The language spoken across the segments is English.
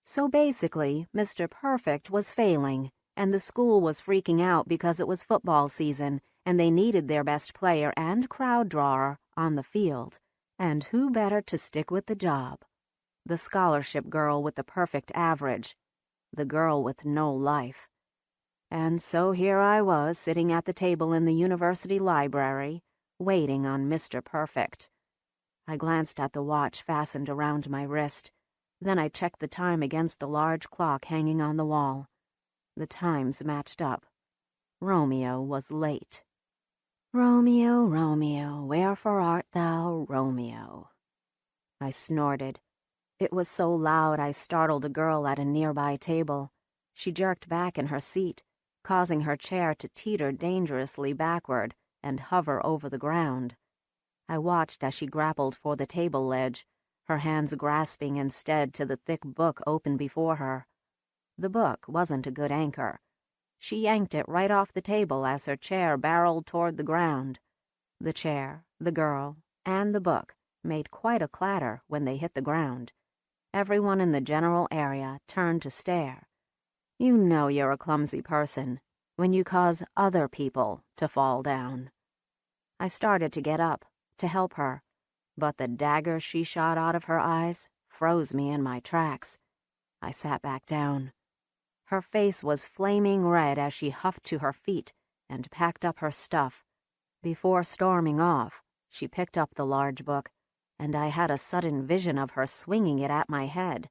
So basically, Mr. Perfect was failing, and the school was freaking out because it was football season and they needed their best player and crowd drawer on the field. And who better to stick with the job? The scholarship girl with the perfect average, the girl with no life. And so here I was sitting at the table in the university library, waiting on Mr. Perfect. I glanced at the watch fastened around my wrist. Then I checked the time against the large clock hanging on the wall. The times matched up. Romeo was late. "Romeo, Romeo, wherefore art thou, Romeo?" I snorted. It was so loud I startled a girl at a nearby table. She jerked back in her seat, causing her chair to teeter dangerously backward and hover over the ground. I watched as she grappled for the table ledge, her hands grasping instead to the thick book open before her. The book wasn't a good anchor. She yanked it right off the table as her chair barreled toward the ground. The chair, the girl, and the book made quite a clatter when they hit the ground. Everyone in the general area turned to stare. You know you're a clumsy person when you cause other people to fall down. I started to get up, to help her, but the dagger she shot out of her eyes froze me in my tracks. I sat back down. Her face was flaming red as she huffed to her feet and packed up her stuff. Before storming off, she picked up the large book, and I had a sudden vision of her swinging it at my head.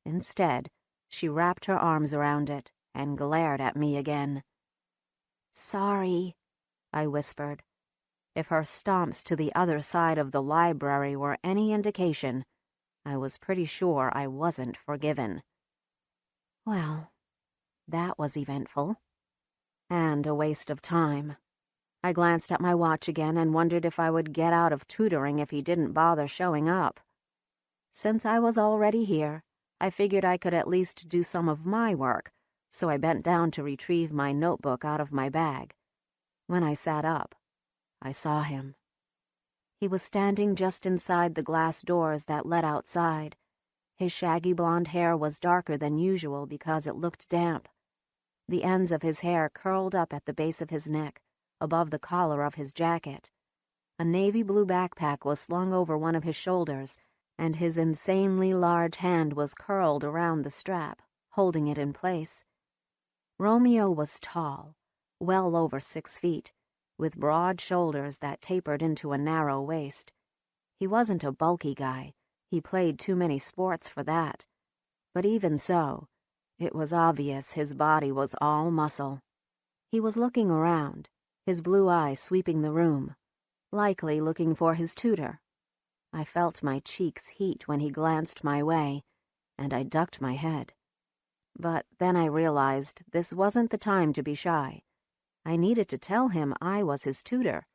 Instead, she wrapped her arms around it and glared at me again. "Sorry," I whispered. If her stomps to the other side of the library were any indication, I was pretty sure I wasn't forgiven. Well, that was eventful. And a waste of time. I glanced at my watch again and wondered if I would get out of tutoring if he didn't bother showing up. Since I was already here, I figured I could at least do some of my work, so I bent down to retrieve my notebook out of my bag. When I sat up, I saw him. He was standing just inside the glass doors that led outside. His shaggy blonde hair was darker than usual because it looked damp. The ends of his hair curled up at the base of his neck, above the collar of his jacket. A navy blue backpack was slung over one of his shoulders, and his insanely large hand was curled around the strap, holding it in place. Romeo was tall, well over 6 feet, with broad shoulders that tapered into a narrow waist. He wasn't a bulky guy. He played too many sports for that. But even so, it was obvious his body was all muscle. He was looking around, his blue eyes sweeping the room, likely looking for his tutor. I felt my cheeks heat when he glanced my way, and I ducked my head. But then I realized this wasn't the time to be shy. I needed to tell him I was his tutor,